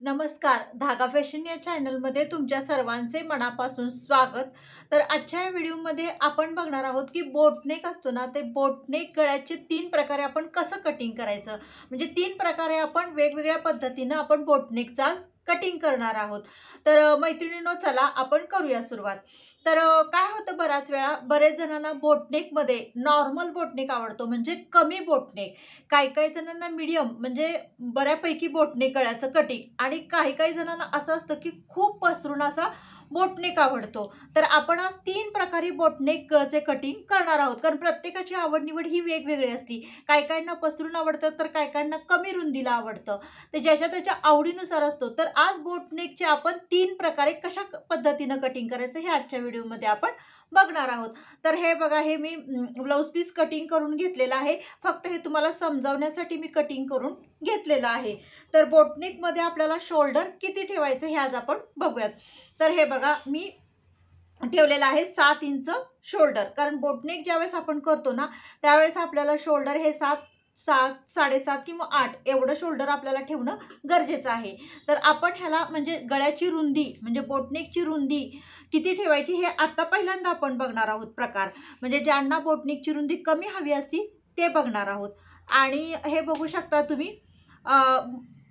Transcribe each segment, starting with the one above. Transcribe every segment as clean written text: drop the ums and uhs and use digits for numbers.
नमस्कार, धागा फॅशन या चॅनलमध्ये तुमच्या सर्वांचे मनापासून स्वागत. तर आजच्या या व्हिडिओमध्ये आपण बघणार आहोत की बोटनेक असतो ना, ते बोटनेक गळ्याचे 3 प्रकारे आपण कसं कटिंग करायचं. म्हणजे 3 प्रकारे आपण वेगवेगळ्या पद्धतीनं आपण बोटनेकचा कटिंग करणार आहोत. तर मैत्रिणींनो, चला आपण करूया सुरुवात. तर काय होतं, बऱ्याच वेळा बरेच जणांना बोटनेकमध्ये नॉर्मल बोटनेक आवडतो, म्हणजे कमी बोटनेक. काही जणांना मीडियम म्हणजे बऱ्यापैकी बोटनेक गळ्याचं कटिंग, आणि काही जणांना असं असतं की खूप पसरून असा बोटनेक आवडतो. तर आपण आज 3 प्रकारे बोटनेकचे कटिंग करणार आहोत, कारण प्रत्येकाची आवड निवड ही वेगवेगळी असते. काहींना पसरून आवडतं, तर काहींना कमी रुंदीला आवडतं. ते ज्याच्या त्याच्या आवडीनुसार असतो. तर आज बोटनेकचे आपण 3 प्रकारे कशा पद्धतीनं कटिंग करायचं हे आजच्या व्हिडिओमध्ये आपण बघणार आहोत. तर हे बघा, हे मी ब्लाऊज पीस कटिंग करून घेतलेलं आहे. फक्त हे तुम्हाला समजावण्यासाठी मी कटिंग करून घेतलेलं आहे. तर बोटनेकमध्ये आपल्याला शोल्डर किती ठेवायचं हे आज आपण बघूयात. तर हे बघा, मी ठेवलेलं आहे 7 इंच शोल्डर, कारण बोटनेक ज्यावेळेस आपण करतो ना, त्यावेळेस आपल्याला शोल्डर हे 7, 7.5 किंवा 8 एवढं शोल्डर आपल्याला ठेवणं गरजेचं आहे. तर आपण ह्याला म्हणजे गळ्याची रुंदी, म्हणजे बोटनेकची रुंदी किती ठेवायची हे आता पहिल्यांदा आपण बघणार आहोत प्रकार. म्हणजे ज्यांना बोटनेकची रुंदी कमी हवी असती ते बघणार आहोत. आणि हे बघू शकता तुम्ही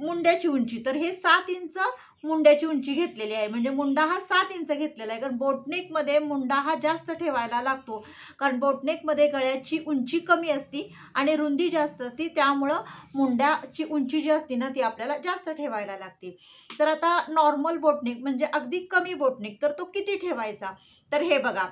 मुंड्याची उंची. तर हे 7 इंच मुंड्याची उंची घेतलेली आहे. म्हणजे मुंडा हा 7 इंच घेतलेला आहे, कारण बोटनेकमध्ये मुंडा हा जास्त ठेवायला लागतो. कारण बोटनेकमध्ये गळ्याची उंची कमी असती आणि रुंदी जास्त असती, त्यामुळं मुंड्याची उंची जी असते ना ती आपल्याला जास्त ठेवायला लागते. तर आता नॉर्मल बोटनेक म्हणजे अगदी कमी बोटनेक, तर तो किती ठेवायचा. तर हे बघा,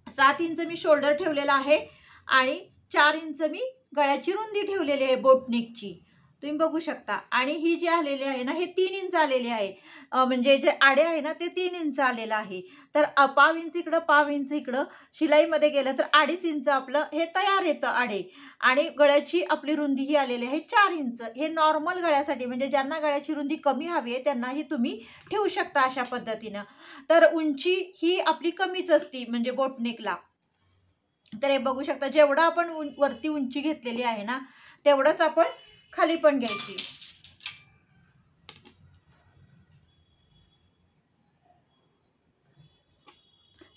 7 इंच मी शोल्डर ठेवलेला आहे आणि 4 इंच मी गळ्याची रुंदी ठेवलेली आहे बोटनेकची. तुम्ही बघू शकता. आणि ही जी आलेली आहे ना, हे 3 इंच आलेले आहे. म्हणजे जे आडे आहे ना, ते 3 इंच आलेलं आहे. तर पाव इंच इकडं, पाव इंच इकडं शिलाईमध्ये गेलं तर 2.5 इंच आपलं हे तयार येतं आडे. आणि गळ्याची आपली रुंदी ही आलेली आहे 4 इंच. हे नॉर्मल गळ्यासाठी, म्हणजे ज्यांना गळ्याची रुंदी कमी हवी आहे त्यांनाही तुम्ही ठेवू शकता अशा पद्धतीनं. तर उंची ही आपली कमीच असती म्हणजे बोटनेकला. तर हे बघू शकता, जेवढं आपण वरती उंची घेतलेली आहे ना, तेवढंच आपण खाली पण घ्यायची.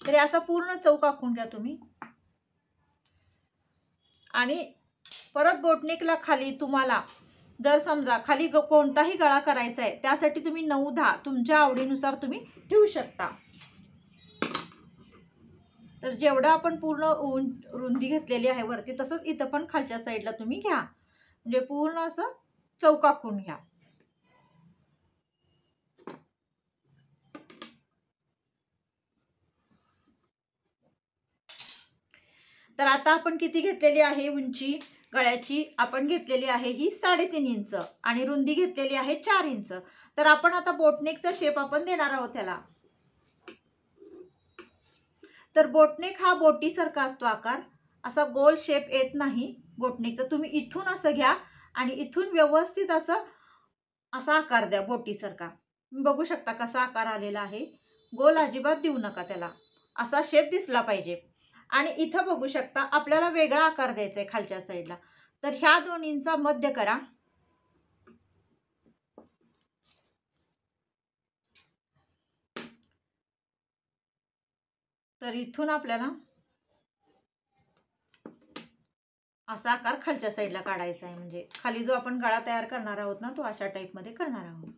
तर असं पूर्ण चौक आखून घ्या तुम्ही. आणि परत बोटनेकला खाली तुम्हाला जर समजा खाली कोणताही गळा करायचा आहे, त्यासाठी तुम्ही 9-10 तुमच्या आवडीनुसार तुम्ही ठेवू शकता. तर जेवढं आपण पूर्ण रुंदी घेतलेली आहे वरती, तसंच इथं पण खालच्या साईडला तुम्ही घ्या. म्हणजे पूर्ण असं चौक आखून घ्या. तर आता आपण किती घेतलेली आहे उंची गळ्याची, आपण घेतलेली आहे ही 3.5 इंच आणि रुंदी घेतलेली आहे 4 इंच. तर आपण आता बोटनेकचा शेप आपण देणार आहोत त्याला. तर बोटनेक हा बोटीसारखा असतो आकार, असा गोल शेप येत नाही बोटनेकचा. तुम्ही इथून असं घ्या आणि इथून व्यवस्थित असं असा आकार द्या बोटीसारखा. बघू शकता कसा आकार आलेला आहे. गोल अजिबात देऊ नका त्याला, असा शेप दिसला पाहिजे. आणि इथं बघू शकता आपल्याला वेगळा आकार द्यायचा आहे खालच्या साईडला. तर ह्या दोन्हींचा मध्य करा. तर इथून आपल्याला असा आकार खालच्या साईडला काढायचा आहे. म्हणजे खाली जो आपण गळा तयार करणार आहोत ना, तो अशा टाईपमध्ये करणार आहोत.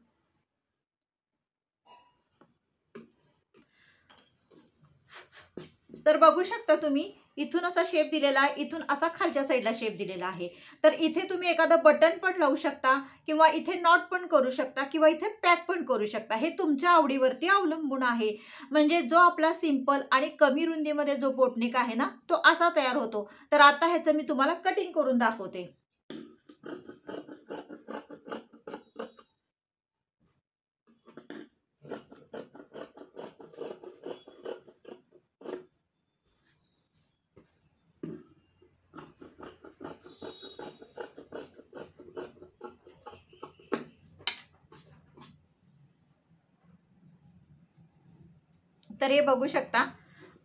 तर बघू शकता तुम्ही इथून असा शेप दिलेला आहे, इथून असा खालच्या साईडला शेप दिलेला आहे. तर इथे तुम्ही एखादं बटन पण लावू शकता, किंवा इथे नॉट पण करू शकता, किंवा इथे पॅक पण करू शकता. हे तुमच्या आवडीवरती अवलंबून आहे. म्हणजे जो आपला सिंपल आणि कमी रुंदीमध्ये जो बोटनेक आहे ना, तो असा तयार होतो. तर आता ह्याचं मी तुम्हाला कटिंग करून दाखवते. तर हे बघू शकता,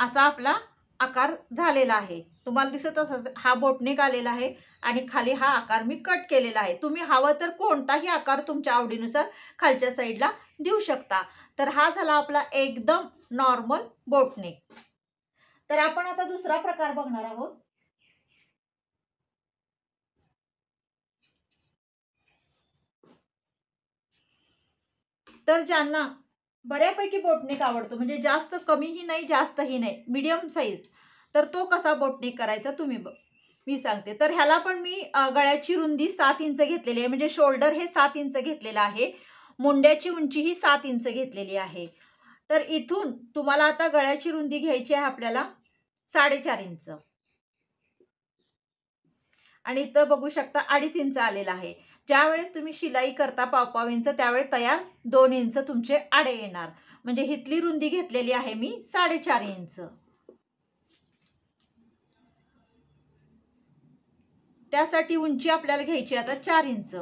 असा आपला आकार झालेला आहे. तुम्हाला दिसत असं हा बोटनेक आलेला आहे आणि खाली हा आकार मी कट केलेला आहे. तुम्ही हवं तर कोणताही आकार तुमच्या आवडीनुसार खालच्या साईडला देऊ शकता. तर हा झाला आपला एकदम नॉर्मल बोटनेक. तर आपण आता दुसरा प्रकार बघणार आहोत. तर ज्यांना बऱ्यापैकी बोटनेक आवडतो, म्हणजे जास्त कमीही नाही जास्तही नाही, मीडियम साईज, तर तो कसा बोटनेक करायचा मी सांगते. तर ह्याला पण मी गळ्याची रुंदी 7 इंच घेतलेली आहे, म्हणजे शोल्डर हे 7 इंच घेतलेलं आहे. मुंड्याची उंची ही 7 इंच घेतलेली आहे. तर इथून तुम्हाला आता गळ्याची रुंदी घ्यायची आहे आपल्याला 4.5 इंच आणि इथं बघू शकता 2.5 इंच आलेला आहे. ज्यावेळेस तुम्ही शिलाई करता पाव इंच, त्यावेळेस तयार 2 इंच तुमचे आडे येणार. म्हणजे हितली रुंदी घेतलेली आहे मी 4.5 इंच. त्यासाठी उंची आपल्याला घ्यायची आता 4 इंच.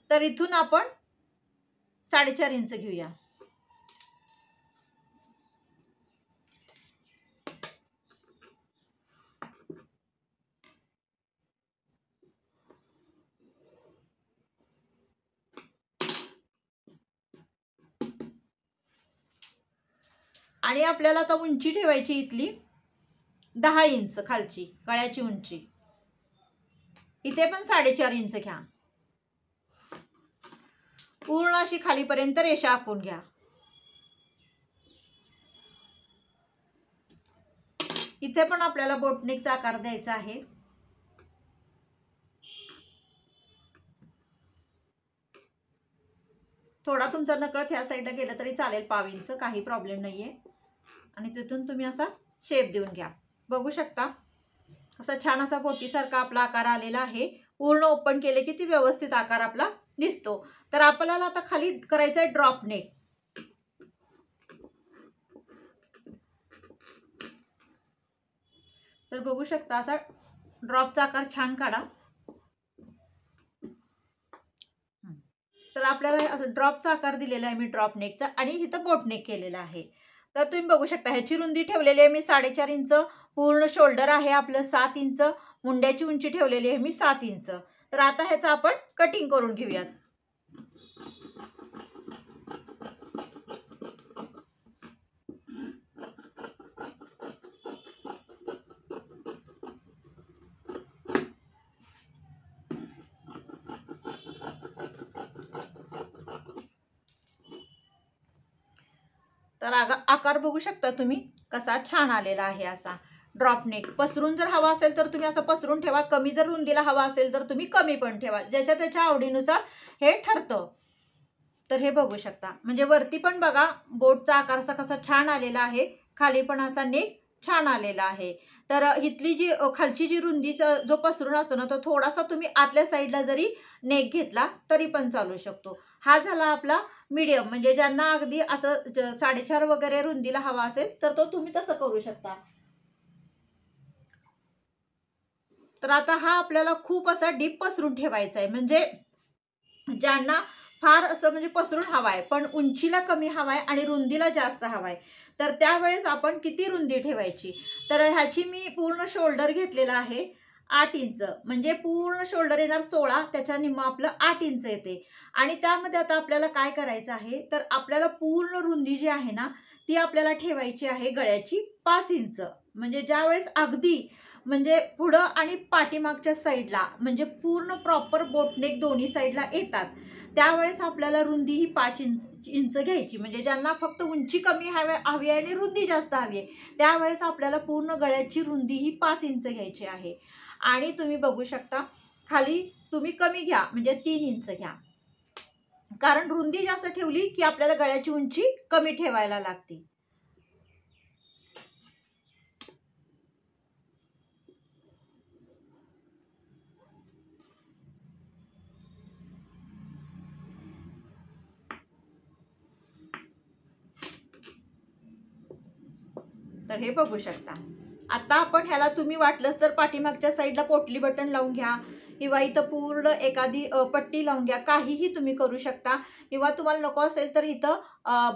तर इथून आपण 4.5 इंच घेऊया. आणि आपल्याला आता उंची ठेवायची इथली 10 इंच खालची गळ्याची उंची. इथे पण 4.5 इंच घ्या. पूर्ण अशी खालीपर्यंत रेषा आखून घ्या. इथे पण आपल्याला बोटनेकचा आकार द्यायचा आहे. थोडा तुमचा नकळत ह्या साईडला गेला तरी चालेल, पाव इंच, काही प्रॉब्लेम नाहीये. आणि तिथून तुम्ही असा शेप देऊन घ्या. बघू शकता असा छान असा बोटीसारखा आपला आकार आलेला आहे. पूर्ण ओपन केले की ती व्यवस्थित आकार आपला दिसतो. तर आपल्याला आता खाली करायचा आहे ड्रॉप नेक. तर बघू शकता असा ड्रॉपचा आकार छान काढा. तर आपल्याला असं ड्रॉपचा आकार दिलेला आहे मी ड्रॉप नेकचा, आणि इथं बोट नेक केलेला आहे. तर तुम्ही बघू शकता ह्याची रुंदी ठेवलेली आहे मी 4.5 इंच. पूर्ण शोल्डर आहे आपलं 7 इंच. मुंड्याची उंची ठेवलेली आहे मी 7 इंच. तर आता ह्याचं आपण कटिंग करून घेऊयात. तर आकार बघू शकता तुम्ही कसा छान आलेला आहे. असा ड्रॉप नेक पसरून जर हवा असेल तर तुम्ही असं पसरून ठेवा. कमी जर रुंदीला हवा असेल तर तुम्ही कमी पण ठेवा. ज्याच्या त्याच्या आवडीनुसार हे ठरतं. तर हे बघू शकता, म्हणजे वरती पण बघा बोटचा आकार असा कसा छान आलेला आहे. खाली पण असा नेक छान आलेला आहे. तर इथली जी खालची जी रुंदीचा जो पसरून असतो ना, तो थोडासा तुम्ही आतल्या साईडला जरी नेक घेतला तरी पण चालू शकतो. हा झाला आपला मीडियम, म्हणजे ज्यांना अगदी असं 4.5 वगैरे रुंदीला हवा असेल तर तो तुम्ही तसं करू शकता. तर आता हा आपल्याला खूप असा डीप पसरून ठेवायचा आहे, म्हणजे ज्यांना फार असं म्हणजे पसरून हवाय पण उंचीला कमी हवाय आणि रुंदीला जास्त हवाय, तर त्यावेळेस आपण किती रुंदी ठेवायची. तर ह्याची मी पूर्ण शोल्डर घेतलेला आहे 8 इंच, म्हणजे पूर्ण शोल्डर येणार 16, त्याच्या निम्म आपलं 8 इंच येते. आणि त्यामध्ये आता आपल्याला काय करायचं आहे, तर आपल्याला पूर्ण रुंदी जी आहे ना ती आपल्याला ठेवायची आहे गळ्याची 5 इंच. म्हणजे ज्यावेळेस अगदी म्हणजे पुढं आणि पाठीमागच्या साईडला म्हणजे पूर्ण प्रॉपर बोटनेक दोन्ही साईडला येतात, त्यावेळेस आपल्याला रुंदी ही 5 इंच घ्यायची. म्हणजे ज्यांना फक्त उंची कमी हवी आहे आणि रुंदी जास्त हवी आहे, त्यावेळेस आपल्याला पूर्ण गळ्याची रुंदी ही 5 इंच घ्यायची आहे. आणि तुम्ही बघू शकता खाली तुम्ही कमी घ्या, म्हणजे 3 इंच घ्या, कारण रुंदी जास्त ठेवली की आपल्याला गळ्याची उंची कमी ठेवायला लागते. तर हे बघू शकता. आता आपण ह्याला तुम्ही वाटलंच तर पाठीमागच्या साईडला पोटली बटन लावून घ्या, किंवा इथं पूर्ण एखादी पट्टी लावून घ्या, काहीही तुम्ही करू शकता. किंवा तुम्हाला नको असेल तर इथं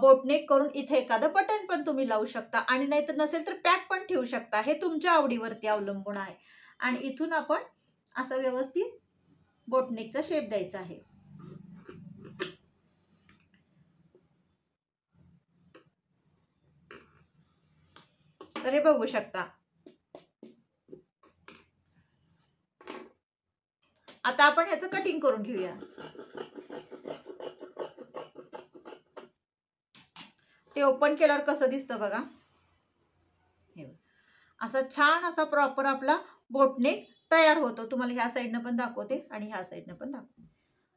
बोटनेक करून इथे एखादं बटन पण तुम्ही लावू शकता आणि नाहीतर नसेल तर पॅक पण ठेवू शकता. हे तुमच्या आवडीवरती अवलंबून आहे. आणि इथून आपण असं व्यवस्थित बोटनेकचा शेप द्यायचा आहे. तर हे बघू शकता. आता आपण ह्याचं कटिंग करून घेऊया. ते ओपन केल्यावर कसं दिसतं बघा. असा छान असा प्रॉपर आपला बोटनेक तयार होतो. तुम्हाला ह्या साईडनं पण दाखवते आणि ह्या साईडनं पण दाखवते.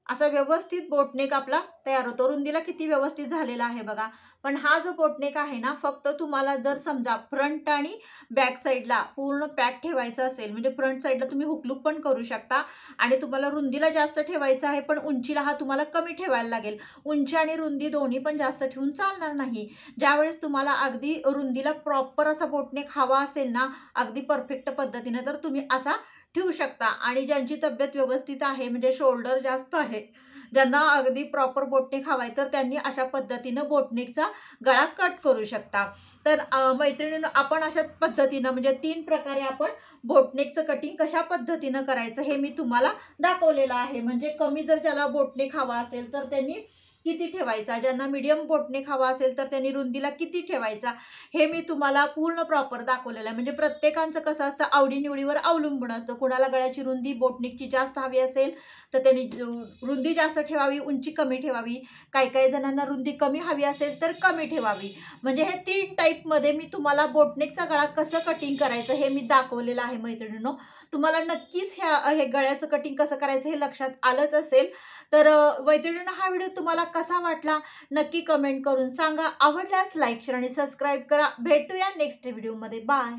असा व्यवस्थित बोटनेक आपला तयार होतो. रुंदीला किती व्यवस्थित झालेला आहे बघा. पण हा जो बोटनेक आहे ना, फक्त तुम्हाला जर समजा फ्रंट आणि बॅक साईडला पूर्ण पॅक ठेवायचं असेल, म्हणजे फ्रंट साईडला तुम्ही हुकलूक पण करू शकता आणि तुम्हाला रुंदीला जास्त ठेवायचं आहे, पण उंचीला हा तुम्हाला कमी ठेवायला लागेल. उंची आणि रुंदी दोन्ही पण जास्त ठेवून चालणार नाही. ज्यावेळेस तुम्हाला अगदी रुंदीला प्रॉपर असा बोटनेक हवा असेल ना, अगदी परफेक्ट पद्धतीने, तर तुम्ही असा ठेवू शकता. आणि ज्यांची तब्येत व्यवस्थित आहे, म्हणजे शोल्डर जास्त आहे, ज्यांना अगदी प्रॉपर बोटनेक हवाय, तर त्यांनी अशा पद्धतीनं बोटनेकचा गळा कट करू शकता. तर मैत्रिणींनो, आपण अशा पद्धतीनं म्हणजे 3 प्रकारे आपण बोटनेकचं कटिंग कशा पद्धतीनं करायचं हे मी तुम्हाला दाखवलेलं आहे. म्हणजे कमी जर ज्याला बोटनेक हवा असेल तर त्यांनी किती ठेवायचा, ज्यांना मीडियम बोटनेक हवा असेल तर त्यांनी रुंदीला किती ठेवायचा, हे मी तुम्हाला पूर्ण प्रॉपर दाखवलेलं आहे. म्हणजे प्रत्येकाचं कसं असतं, आवडीनिवडीवर अवलंबून असतं. कुणाला गळ्याची रुंदी बोटनेकची जास्त हवी असेल तर त्यांनी रुंदी जास्त ठेवावी, उंची कमी ठेवावी. काही जणांना रुंदी कमी हवी असेल तर कमी ठेवावी. म्हणजे हे 3 टाईपमध्ये मी तुम्हाला बोटनेकचा गळा कसं कटिंग करायचं हे मी दाखवलेलं आहे मैत्रिणींनो. तुम्हाला नक्कीच हे गळ्याचं कटिंग कसं करायचं हे लक्षात आलंच असेल. तर मैत्रिणींनो, हा व्हिडिओ तुम्हाला कसा वाटला नक्की कमेंट करून सांगा. आवडल्यास लाईक, शेअर आणि सबस्क्राईब करा. भेटूया नेक्स्ट व्हिडिओमध्ये. बाय.